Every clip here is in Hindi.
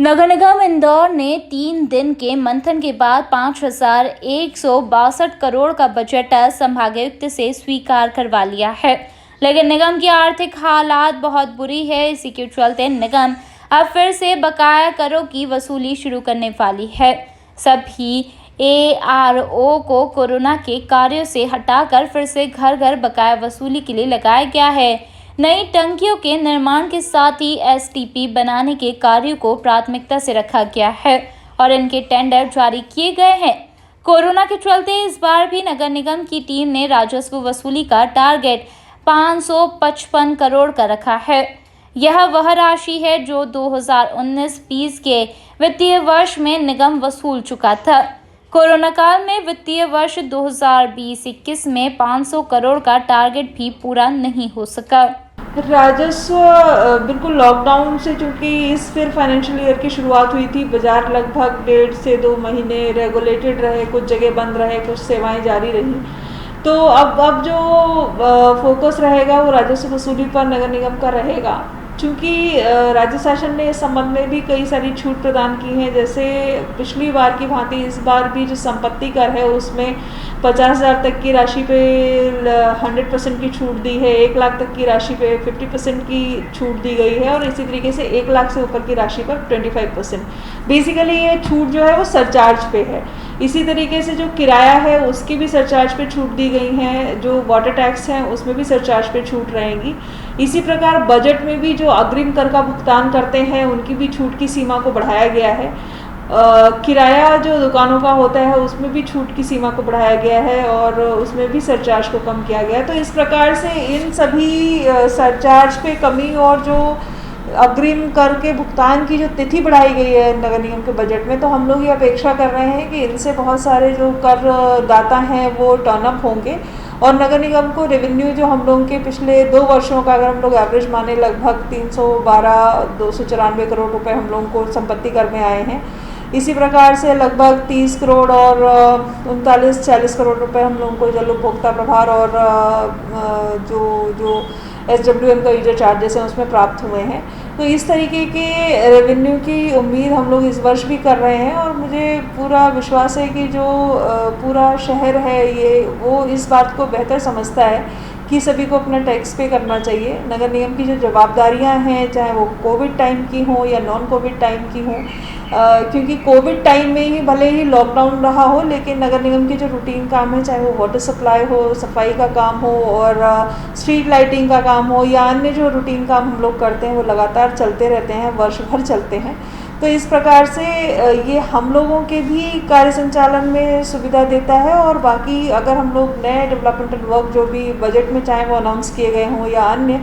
नगर निगम इंदौर ने 3 दिन के मंथन के बाद 5,162 करोड़ का बजट संभागायुक्त से स्वीकार करवा लिया है। लेकिन निगम की आर्थिक हालात बहुत बुरी है। इसी के चलते निगम अब फिर से बकाया करों की वसूली शुरू करने वाली है। सभी ARO को कोरोना के कार्यों से हटाकर फिर से घर घर बकाया वसूली के लिए लगाया गया है। नई टंकियों के निर्माण के साथ ही STP बनाने के कार्यों को प्राथमिकता से रखा गया है और इनके टेंडर जारी किए गए हैं। कोरोना के चलते इस बार भी नगर निगम की टीम ने राजस्व वसूली का टारगेट 555 करोड़ का रखा है। यह वह राशि है जो 2019-20 के वित्तीय वर्ष में निगम वसूल चुका था। कोरोना काल में वित्तीय वर्ष 2020-21 में 500 करोड़ का टारगेट भी पूरा नहीं हो सका। राजस्व बिल्कुल लॉकडाउन से, चूँकि इस फिर फाइनेंशियल ईयर की शुरुआत हुई थी, बाजार लगभग 1.5 से 2 महीने रेगुलेटेड रहे, कुछ जगह बंद रहे, कुछ सेवाएं जारी रही। तो अब जो फोकस रहेगा वो राजस्व वसूली पर नगर निगम का रहेगा। चूँकि राज्य शासन ने इस संबंध में भी कई सारी छूट प्रदान की हैं, जैसे पिछली बार की भांति इस बार भी जो संपत्ति कर है उसमें 50,000 तक की राशि पे 100% की छूट दी है, 1 लाख तक की राशि पे 50% की छूट दी गई है और इसी तरीके से 1 लाख से ऊपर की राशि पर 25%। बेसिकली ये छूट जो है वो सरचार्ज पे है। इसी तरीके से जो किराया है उसकी भी सरचार्ज पे छूट दी गई है, जो वाटर टैक्स है उसमें भी सरचार्ज पे छूट रहेंगी। इसी प्रकार बजट में भी जो अग्रिम कर का भुगतान करते हैं उनकी भी छूट की सीमा को बढ़ाया गया है। किराया जो दुकानों का होता है उसमें भी छूट की सीमा को बढ़ाया गया है और उसमें भी सरचार्ज को कम किया गया है। तो इस प्रकार से इन सभी सरचार्ज पे कमी और जो अग्रिम कर के भुगतान की जो तिथि बढ़ाई गई है नगर निगम के बजट में, तो हम लोग ये अपेक्षा कर रहे हैं कि इनसे बहुत सारे जो कर दाता हैं वो टर्न अप होंगे और नगर निगम को रेवेन्यू जो हम लोगों के पिछले 2 वर्षों का अगर हम लोग एवरेज माने, लगभग 294 करोड़ रुपए हम लोगों को संपत्ति कर में आए हैं। इसी प्रकार से लगभग 30 करोड़ और 39-40 करोड़ रुपए हम लोगों को जल उपभोक्ता प्रभार और जो SWM का यूजर चार्जेस हैं उसमें प्राप्त हुए हैं। तो इस तरीके के रेवेन्यू की उम्मीद हम लोग इस वर्ष भी कर रहे हैं और मुझे पूरा विश्वास है कि जो पूरा शहर है वो इस बात को बेहतर समझता है कि सभी को अपना टैक्स पे करना चाहिए। नगर निगम की जो जवाबदारियां हैं, चाहे वो कोविड टाइम की हों या नॉन कोविड टाइम की हों, क्योंकि कोविड टाइम में ही भले ही लॉकडाउन रहा हो, लेकिन नगर निगम के जो रूटीन काम है, चाहे वो वाटर सप्लाई हो, सफाई का काम हो और स्ट्रीट लाइटिंग का काम हो या अन्य जो रूटीन काम हम लोग करते हैं वो लगातार चलते रहते हैं, वर्ष भर चलते हैं। तो इस प्रकार से ये हम लोगों के भी कार्य संचालन में सुविधा देता है और बाकी अगर हम लोग नए डेवलपमेंटल वर्क जो भी बजट में चाहे वो अनाउंस किए गए हों या अन्य,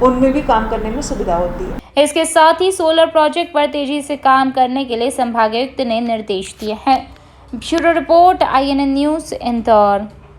उनमें भी काम करने में सुविधा होती है। इसके साथ ही सोलर प्रोजेक्ट पर तेजी से काम करने के लिए संभागायुक्त ने निर्देश दिए हैं। Bureau report, INN news, Indore.